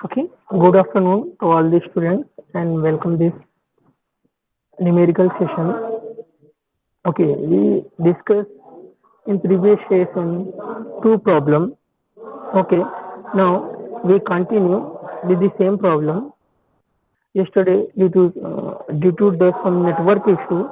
Okay, good afternoon to all the students and welcome this numerical session. Okay, we discussed in previous session two problem. Okay, now we continue with the same problem. Yesterday, due to the some network issue,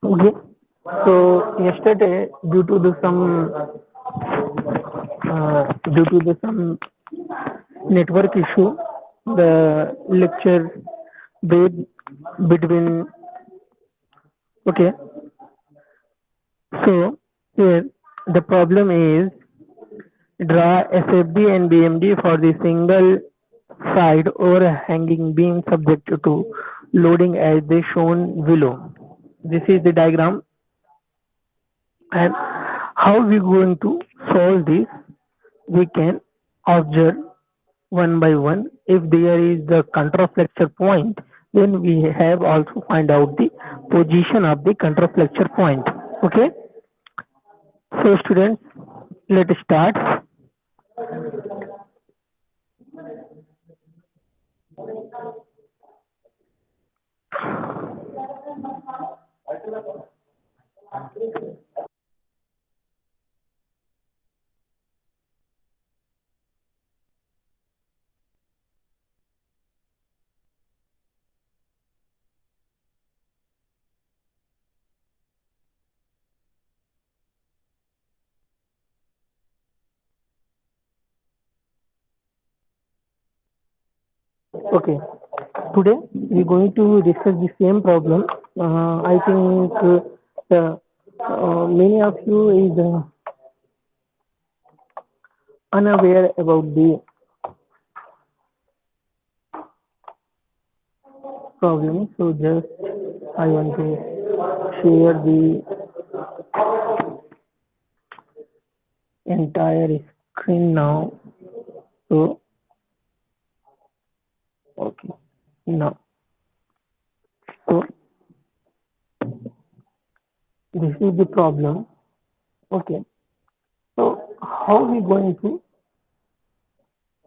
okay. So yesterday, due to the some network issue, the lecture break between. Okay, so here the problem is draw SFD and BMD for the single side overhanging beam subject to loading as they shown below. This is the diagram, and how we going to solve this? We can observe one by one. If there is the contraflexure point, then we have also find out the position of the contraflexure point. Okay, so students, let's start. Okay, today we're going to discuss the same problem. I think many of you is unaware about the problem. So just I want to share the entire screen now. So okay, now so this is the problem. Okay, so how we going to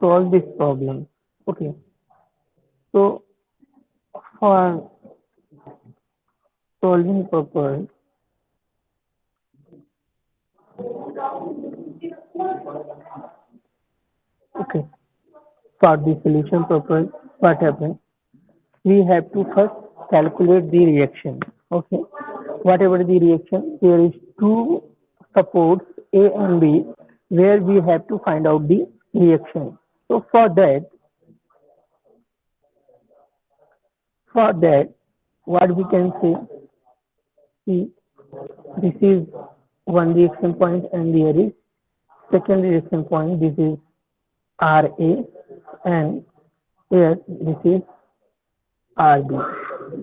solve this problem? Okay, so for solving purpose, okay, for the solution purpose, what happens? We have to first calculate the reaction. Okay, whatever the reaction, there is two supports A and B where we have to find out the reaction. So for that, what we can say, see, this is one reaction point and there is second reaction point. This is RA and here this is RB.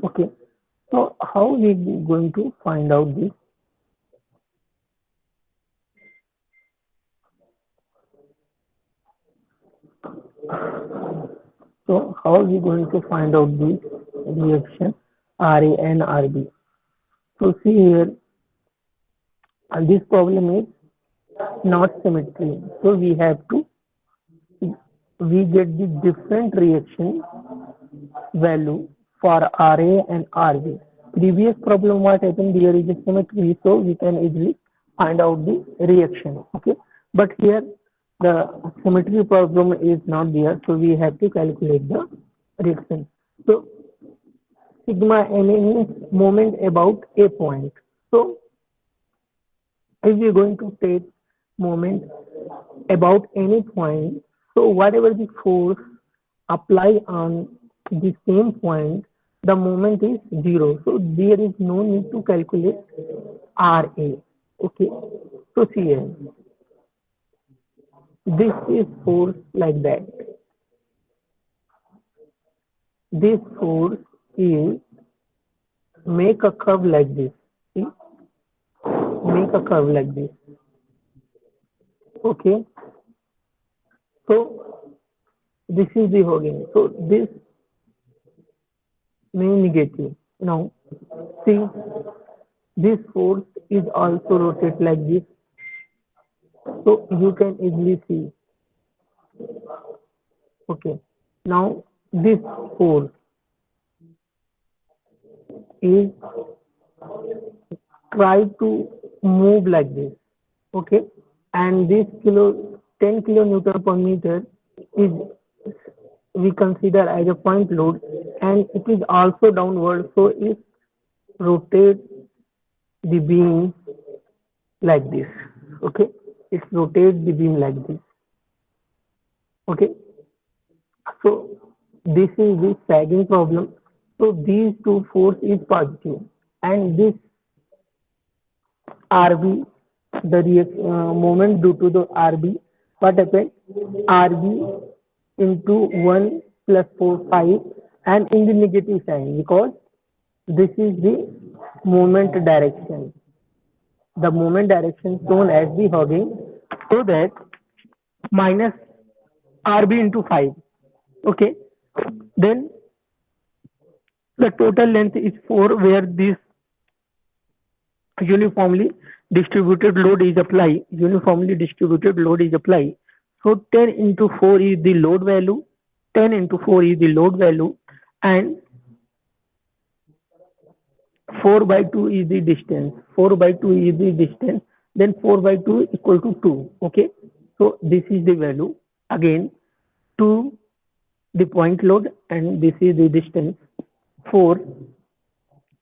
Okay, so how we going to find out this? So how are we going to find out the reaction RA and RB? So see here, this problem is not symmetry. So we get the different reaction value for RA and RB. Previous problem what happened, there is a symmetry, so we can easily find out the reaction. Okay, but here the symmetry problem is not there, so we have to calculate the reaction. So sigma ma means moment about a point. So if we are going to take moment about any point, so whatever the force apply on the same point, the moment is zero. So there is no need to calculate RA. Okay. So see here, this is force like that. this force is make a curve like this. See, make a curve like this. Okay, so this is the holding. So this may negative. Now see, this force is also rotate like this. So you can easily see. Okay, now this force is try to move like this. Okay, and this 10 kilonewton per meter is we consider as a point load, and it is also downward, so it rotates the beam like this. Okay, it rotates the beam like this. Okay, so this is the sagging problem. So these two force is positive, and this RB, the moment due to the RB, what happened? RB into 1 plus 4, 5, and in the negative sign, because this is the moment direction. The moment direction shown as the hogging, so that minus RB into 5. Okay, then the total length is 4, where this uniformly distributed load is applied. Uniformly distributed load is applied. So 10 into 4 is the load value. 10 into 4 is the load value, and 4 by 2 is the distance. 4 by 2 is the distance. Then 4 by 2 equal to 2. Okay. So this is the value. Again, 2 the point load, and this is the distance 4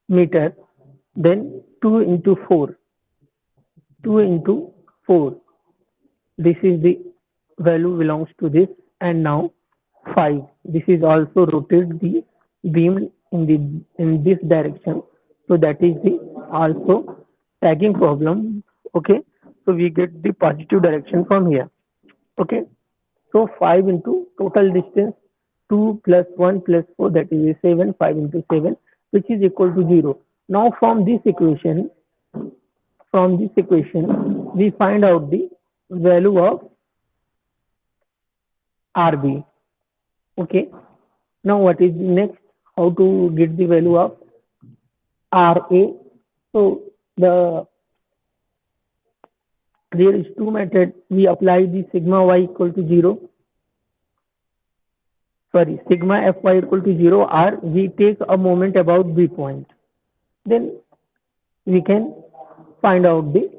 meter. Then 2 into 4. 2 into 4. This is the value belongs to this, and now 5. This is also rotate the beam in this direction. So that is the also tagging problem. Okay, so we get the positive direction from here. Okay, so 5 into total distance 2 plus 1 plus 4, that is 7. 5 into 7, which is equal to 0. Now from this equation we find out the value of RB. Okay. Now what is next? How to get the value of RA? So there is two methods. We apply the sigma y equal to 0. Sorry, sigma fy equal to 0, or we take a moment about B point. Then we can find out the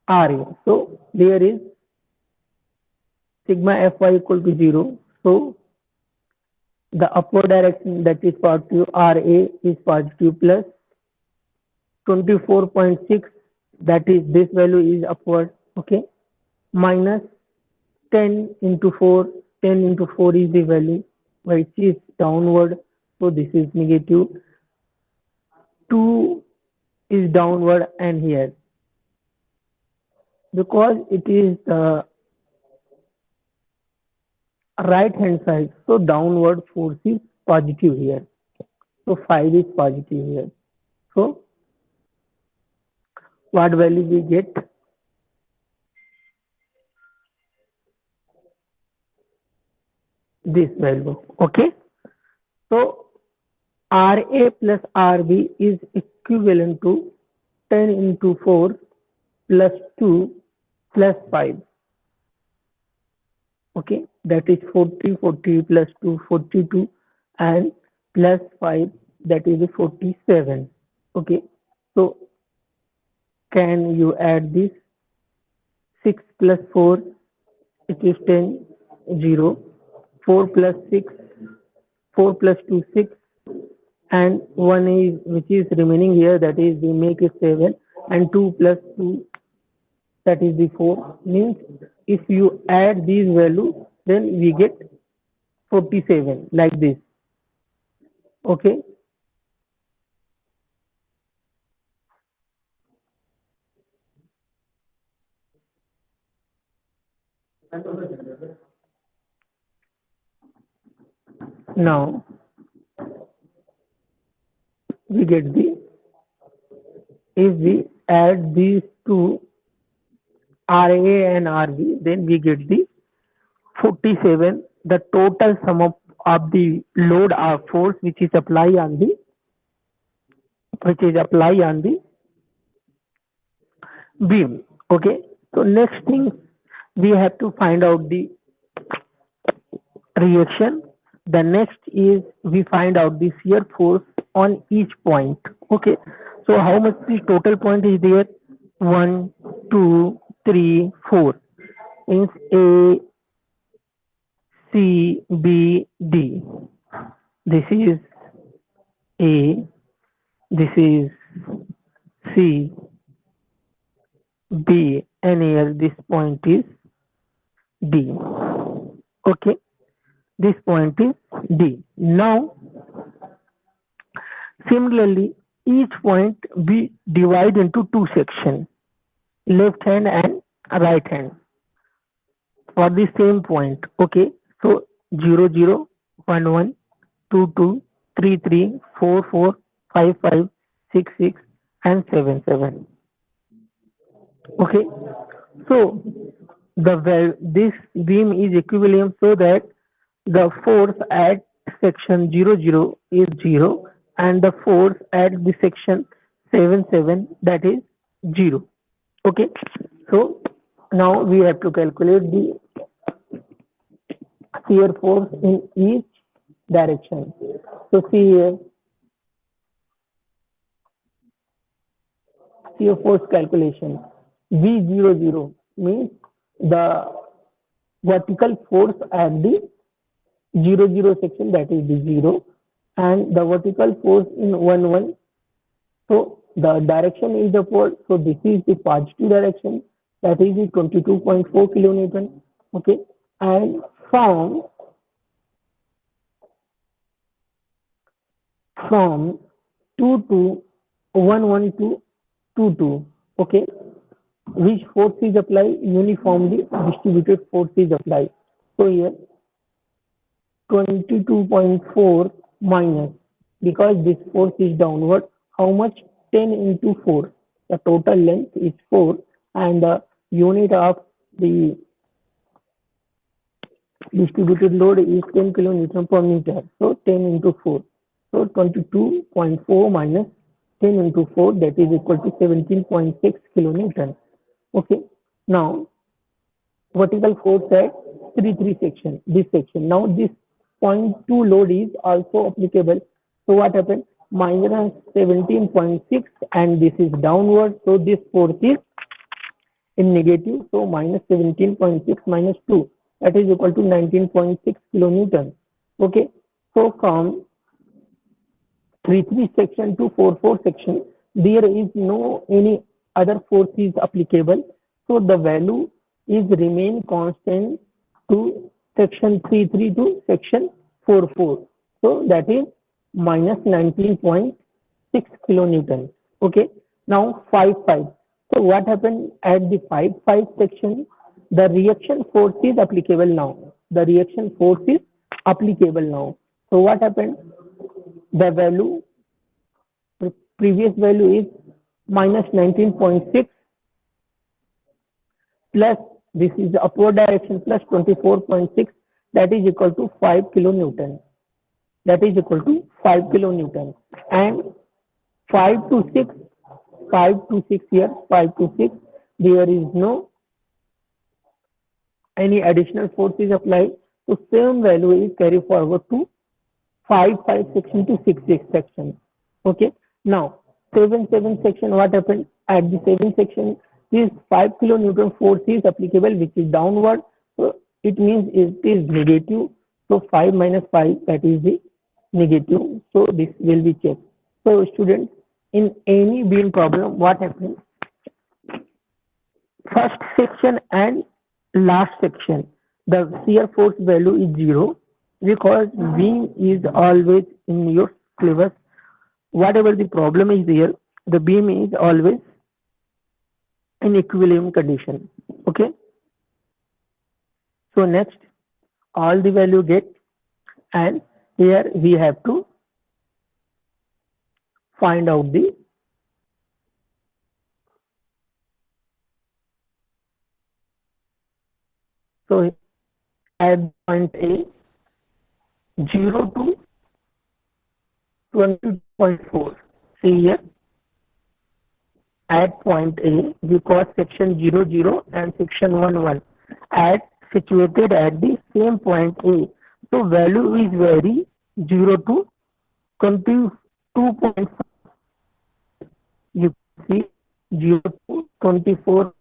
RA. So there is sigma fy equal to 0. So the upward direction, that is positive, RA is positive, plus 24.6, that is this value is upward. Okay, minus 10 into 4. 10 into 4 is the value which is downward, so this is negative. 2 is downward, and here because it is the right hand side, so downward force is positive here, so 5 is positive here. So what value we get? This value. Okay, so RA plus RB is equivalent to 10 into 4 plus 2 plus 5. Okay, that is 40. 40 plus 2, 42, and plus 5, that is 47. Okay, so can you add this? 6 plus 4, it is 10. 0. 4 plus 6, 4 plus 2, 6, and 1 is which is remaining here, that is we make it 7, and 2 plus 2, that is the 4. Means if you add these values, then we get 47 like this. Okay, Now we get the, if we add these two RA and RB, then we get the 47, the total sum of the load or force which is applied on the, beam. Okay, so next thing we have to find out the reaction. The next is we find out the shear force on each point. Okay, so how much the total point is there? 1, 2, 3, 4. Means A, C, B, D. This is A, this is C, B, and here this point is D. Okay, this point is D. Now, similarly, each point we divide into two sections, left hand and right hand, for the same point. Okay, so 0, 0, 1, 1, 2, 2, 3, 3, 4, 4, 5, 5, 6, 6, and 7, 7. Okay, so this beam is equilibrium, so that the force at section 0, 0 is 0, and the force at the section 7, 7, that is 0. Okay, so now we have to calculate the shear force in each direction. So see here, shear force calculation. V00 means the vertical force at the 0, 0 section, that is the 0, and the vertical force in 1, 1. So the direction is upward, so this is the positive direction, that is the 22.4 kilonewton. Okay, and from 2 to 1, 1 to 2, 2. Okay, which force is applied? Uniformly distributed force is applied. So here 22.4 minus, because this force is downward, how much? 10 into 4. The total length is 4, and the unit of the distributed load is 10 kilonewton per meter. So 10 into 4. So 22.4 minus 10 into 4, that is equal to 17.6 kilonewton. Okay, now vertical force at 3, 3 section, this section. Now this 0.2 load is also applicable. So what happened? Minus 17.6, and this is downward, so this force is in negative. So minus 17.6 minus 2, that is equal to 19.6 kilonewton. Okay, so from 3, 3 section to 4, 4 section, there is no any other force is applicable. So the value is remain constant to section 3, 3 to section 4, 4. So that is minus 19.6 kilonewton. Okay, now 5, 5. So what happened at the 5, 5 section? The reaction force is applicable now. The reaction force is applicable now. So what happened? The value, previous value is minus 19.6 plus this is the upward direction plus 24.6, that is equal to 5 kilonewton. That is equal to 5 kilonewton. And 5 to 6, 5 to 6 here, 5 to 6, there is no any additional force is applied. So same value is carried forward to 5, 5 section to 6, 6 section. Okay, now 7, 7 section, what happened? At the 7 section, this 5 kilonewton force is applicable, which is downward. So it means it is negative. So 5 minus 5, that is the negative. So this will be checked. So students, in any beam problem, what happens? First section and last section, the shear force value is 0, because beam is always in your syllabus. Whatever the problem is there, the beam is always in equilibrium condition. Okay, so next all the value get, and Here we have to find out the so at point A 0 to 20.4. See here at point A we cross section 00 and section 11 at situated at the same point A. So value is vary 0 to 22.5. You see 0 to 22.4.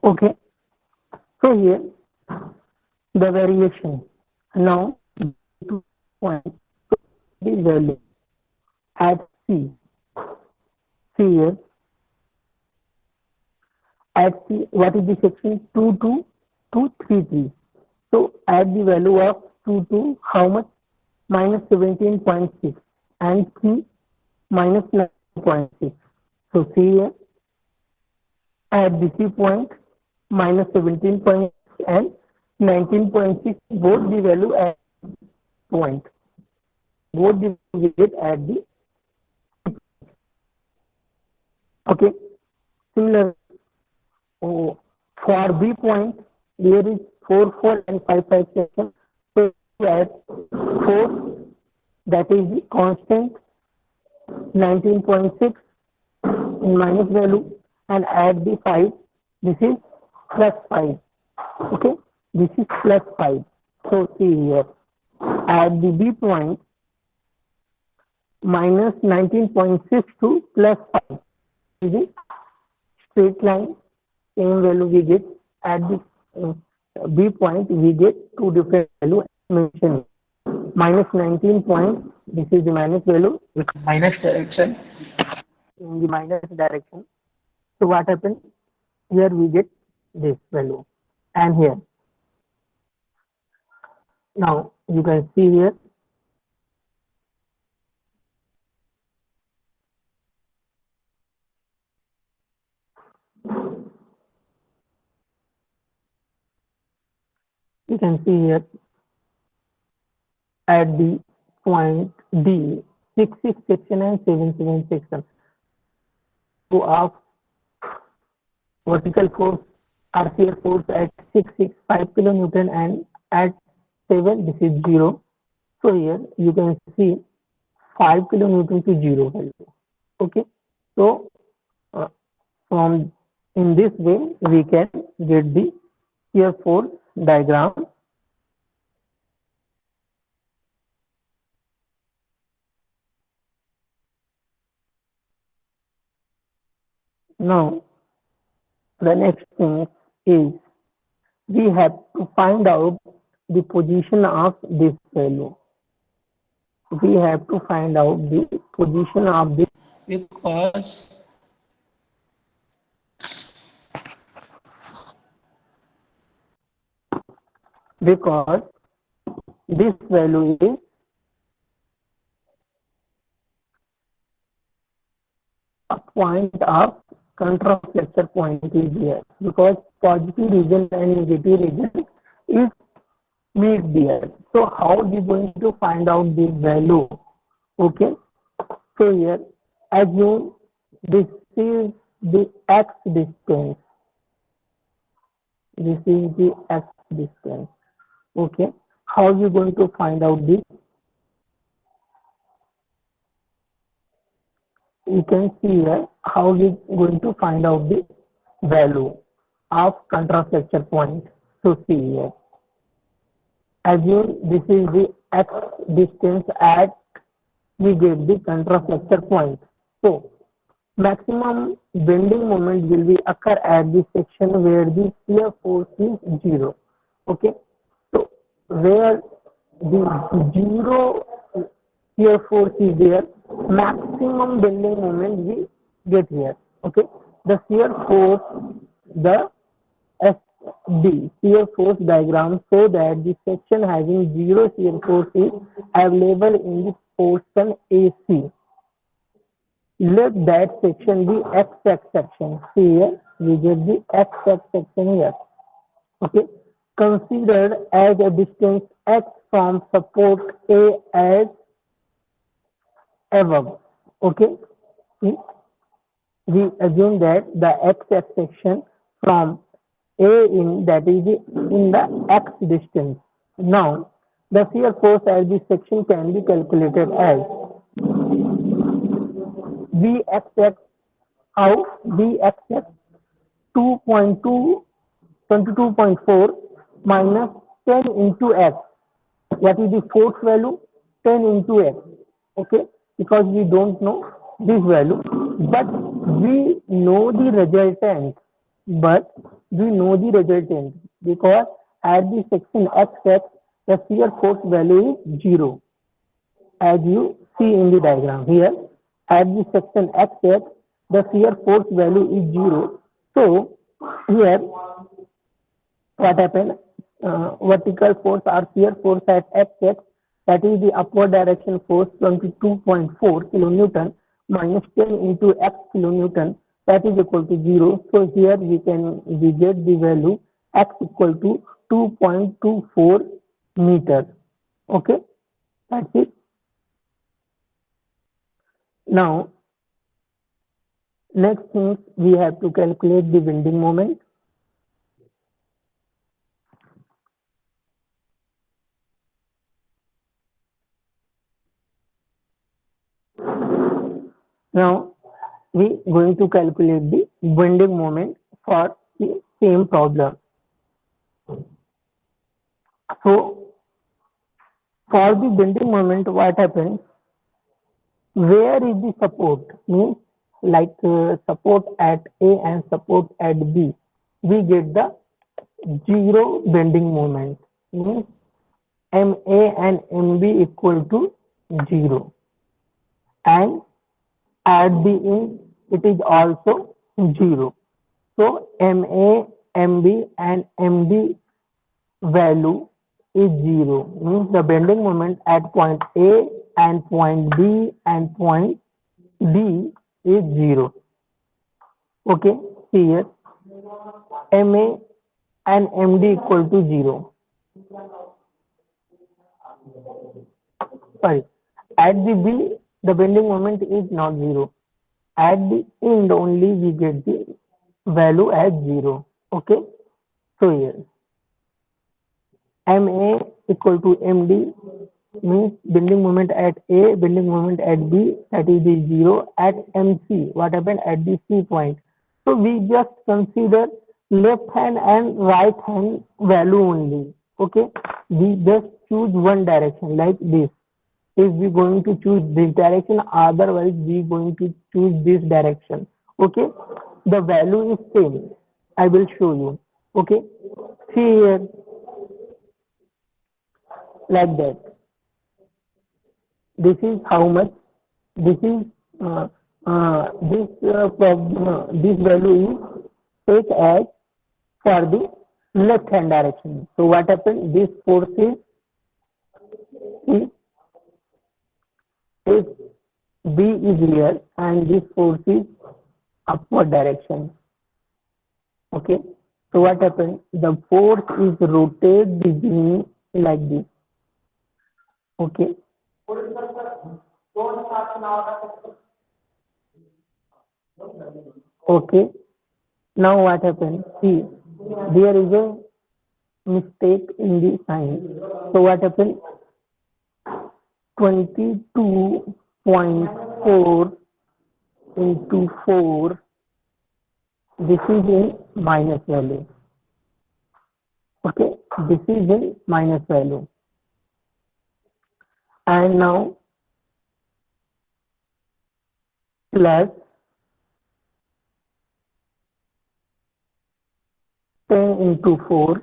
Okay, so here the variation. Now to point the value at C. See here at C what is the section 22233. So add the value of 2 to how much? Minus 17.6 and 3 minus 9.6. So see here at the C point minus 17.6 and 19.6 both the value at point. Both the value we get at the okay. Similar for B point there is 4 4 and 5 5 section. So at 4 that is the constant 19.6 in minus value and add the 5 this is plus 5 okay this is plus 5. So see here at the B point minus 19.6 to plus 5 is a straight line same value we get at the B point we get two different value mentioned minus 19 point this is the minus value with minus direction in the minus direction. So what happens here we get this value and here now you can see here you can see here at the point D 6 section and 7 section. So of vertical force RCR force at 665 kilonewton and at 7 this is 0. So here you can see 5 kilonewton to 0 value. Okay. So from in this way we can get the shear force diagram. Now the next thing is we have to find out the position of this value. We have to find out the position of this because because this value is a point of contraflexure point is here, because positive region and negative region is meet there. So how are we going to find out the value? Okay, so here assume this is the x distance. This is the x distance. Okay, how are you going to find out this? You can see here how we going to find out the value of contraflexure point. So see here, assume this is the x distance at we get the contraflexure point. So maximum bending moment will be occur at the section where the shear force is 0. Okay, so where the 0 shear force is there, maximum bending moment we get here. Okay, the shear force, the SD shear force diagram, so that the section having 0 shear force is available in the portion AC. Let that section be XX section. Here we get the XX section here. Okay, considered as a distance x from support A as above. Okay, we assume that the XX section from A in, that is in the x distance. Now the shear force at this section can be calculated as Vxx out Vxx 22.4 minus 10 into x. What is the force value? 10 into x. Okay, because we don't know this value, but we know the resultant. Because at the section xx, the shear force value is 0, as you see in the diagram here. At the section xx, the shear force value is 0. So here what happened? Vertical force or shear force at xx, that is the upward direction force, 22.4 kilonewton minus 10 into x kilonewton, that is equal to 0. So here we get the value x equal to 2.24 meters. Okay, that's it. Now next thing, we have to calculate the bending moment. Now we going to calculate the bending moment for the same problem. So for the bending moment, what happens? Where is the support? Means like support at A and support at B, we get the 0 bending moment. Means MA and MB equal to 0, and at the end it is also 0. So MA, MB and MD value is 0. Means the bending moment at point A and point B and point D is 0. Okay, here MA and MD equal to 0. Sorry, at the B, the bending moment is not 0. At the end only we get the value as 0. Okay, so here MA equal to MD means bending moment at A, bending moment at B, that is the 0. At MC, what happened at the C point? So we just consider left hand and right hand value only. Okay, we just choose one direction like this. If we going to choose this direction, otherwise we going to choose this direction. Okay, the value is same. I will show you. Okay, see here, like that. This is how much. This is this value is take as for the left hand direction. So what happened? This force is if B is here and this force is upward direction. Okay. So what happened? The force is rotate the beam like this. Okay. Okay. Now what happened? See, there is a mistake in the sign. So what happened? 22.4 into 4. This is in minus value. Okay. This is in minus value. And now plus 10 into 4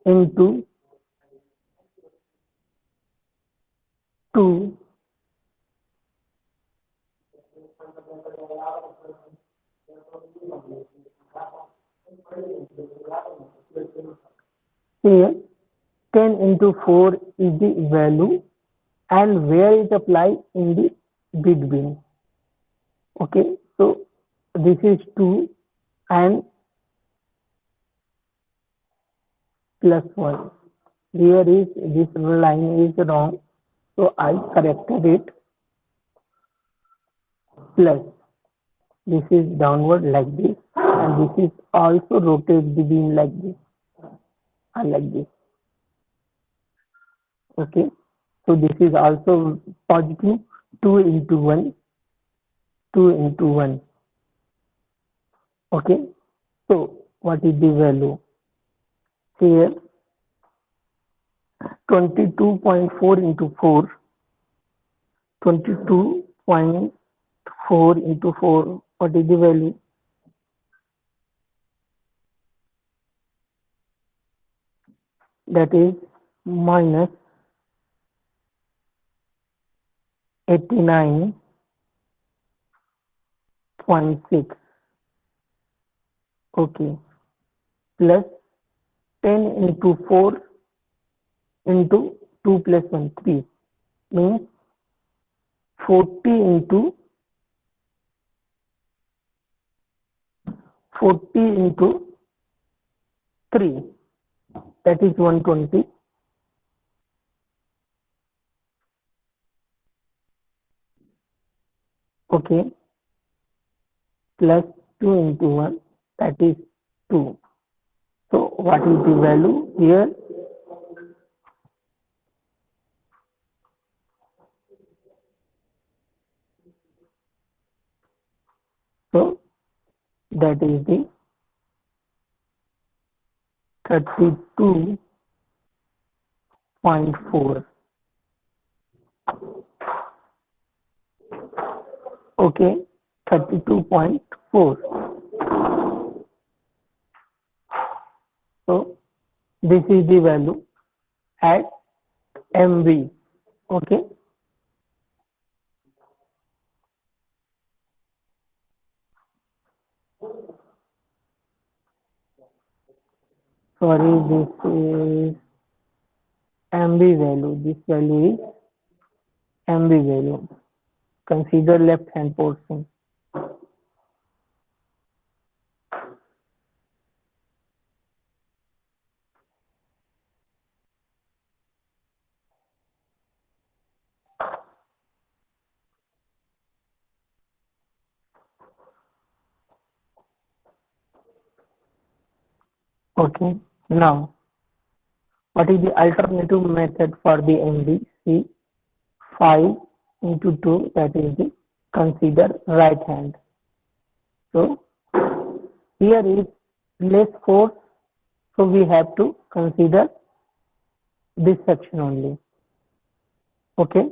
into 2 here 10 into 4 is the value and where it applies in the bid bin. Okay, so this is 2 and plus 1. Here is this line is wrong, so I corrected it. Plus this is downward like this and this is also rotate the beam like this and like this. Okay, so this is also positive 2 into 1, 2 into 1. Okay, so what is the value? Here 22.4 into 4, 22.4 into 4, what is the value? That is minus 89.6. Okay, plus 10 into 4 into 2 plus 1, 3, means 40 into 3, that is 120. Okay, plus 2 into 1, that is 2. So what is the value here? So that is the 32.4. Okay, 32.4. So this is the value at MV. Okay. Sorry, this is MV value. This value is MV value. Consider left hand portion. Okay. Now, what is the alternative method for the MV? See, 5 into 2, that is the consider right hand. So here is less force, so we have to consider this section only. Okay.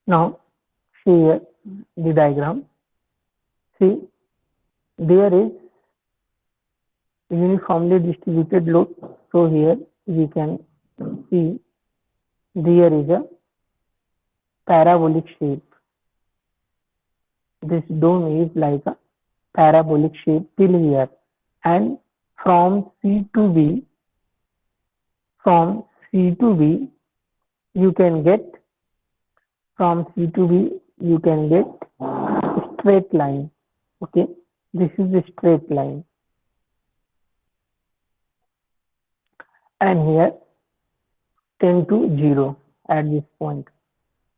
Now see here the diagram. See, there is uniformly distributed load. So here we can see there is a parabolic shape. This dome is like a parabolic shape till here, and from C to B, from C to B, you can get from C to B, you can get straight line. Okay, this is a straight line, and here tend to 0 at this point.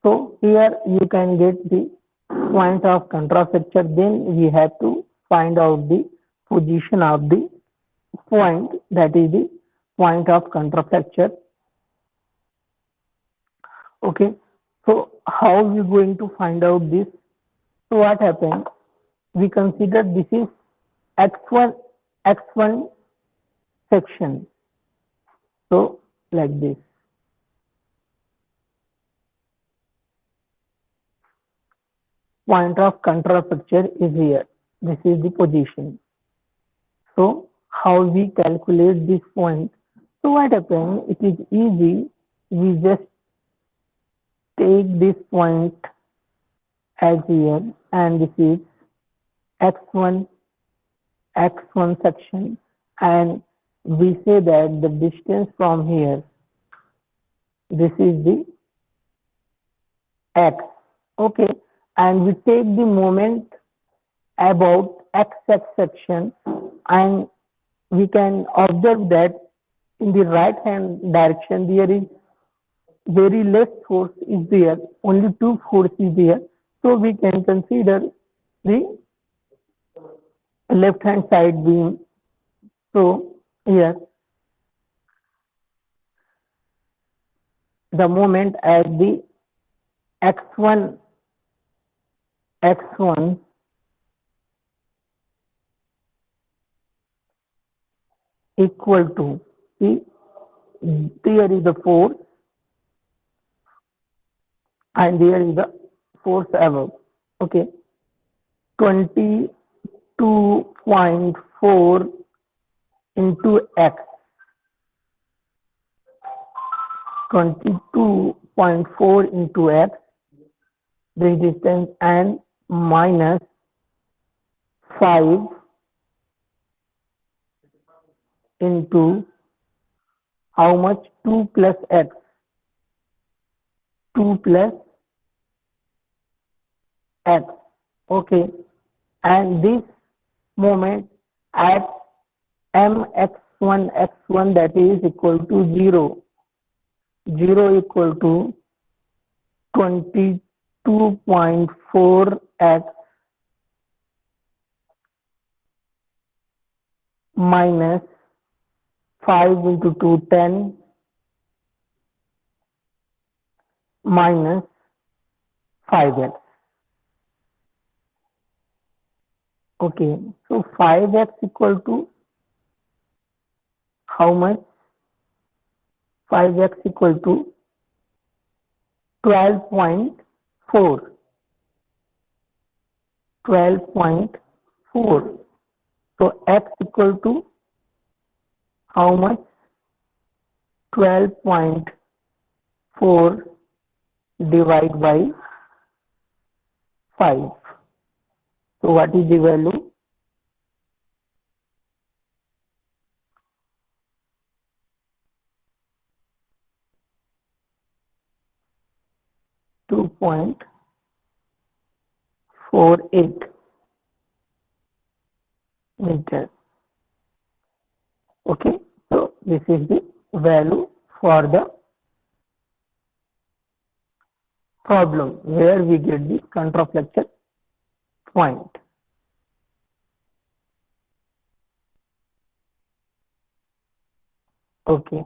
So here you can get the point of contrafracture. Then we have to find out the position of the point, that is the point of contrafracture. Okay, so how we going to find out this? So what happened? We consider this is x1 section. So like this. Point of contrafracture is here. This is the position. So how we calculate this point? So what happens? It is easy. We just take this point as here, and this is x1 section, and we say that the distance from here, this is the x. Okay, and we take the moment about x section, and we can observe that in the right hand direction there is very less force is there, only 2 force is there. So we can consider the left hand side beam. So here the moment at the x1 equal to, see, there is the force and there is the force above. Okay, 22.4 into x, 22.4 into x, resistance, and minus 5 into how much? 2 plus x, 2 plus x. Okay, and this moment at mx1 that is equal to 0 equal to 22.4 x minus 5 into 2 10 minus 5x. Okay, so 5x equal to how much? 5x equal to 12.4. 12.4. So x equal to how much? 12.4 divided by 5. So what is the value? 2.48 meters. Okay, so this is the value for the problem where we get the contraflexure point. Okay.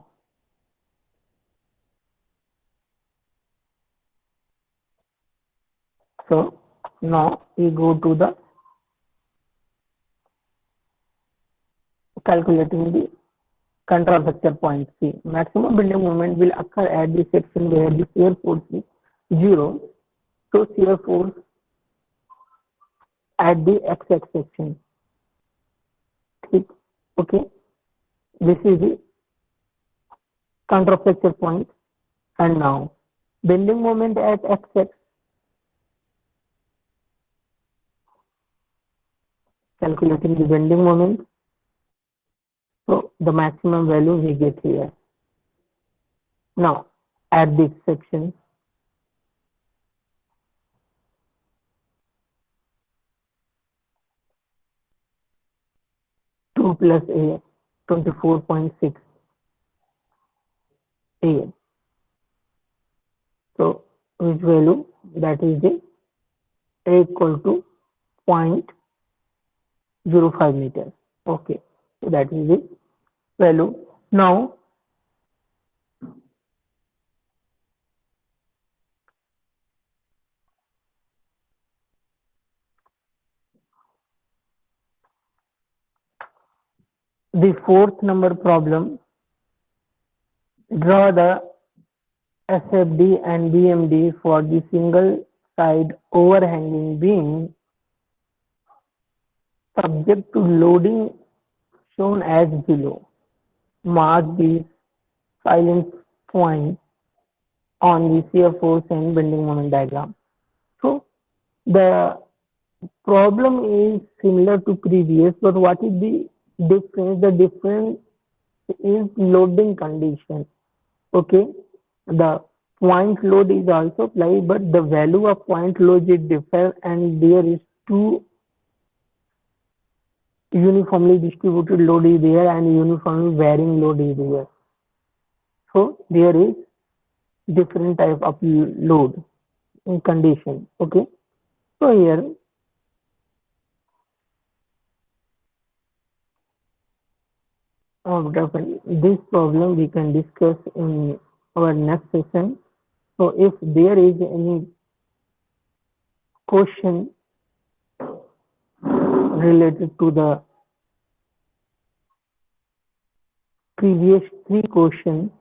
So now we go to the calculating the contraflexure point. See, maximum bending moment will occur at the section where the shear force is 0. So shear force at the x-axis section. Okay, this is the counterfracture point. And now bending moment at x-axis, calculating the bending moment. So the maximum value we get here. Now at this section, 2 plus a, 24.6 a. So which value? That is the a equal to 0.05 meters. Okay, so that is the value. Now the fourth number problem, draw the SFD and BMD for the single side overhanging beam subject to loading shown as below. Mark these silent points on the shear force and bending moment diagram. So the problem is similar to previous, but what is the difference? The difference is loading condition. Okay, the point load is also applied, but the value of point load is different, and there is two uniformly distributed load is there and uniformly varying load is there. So there is different type of load in condition. Okay, so here this problem we can discuss in our next session. So if there is any question related to the previous three questions,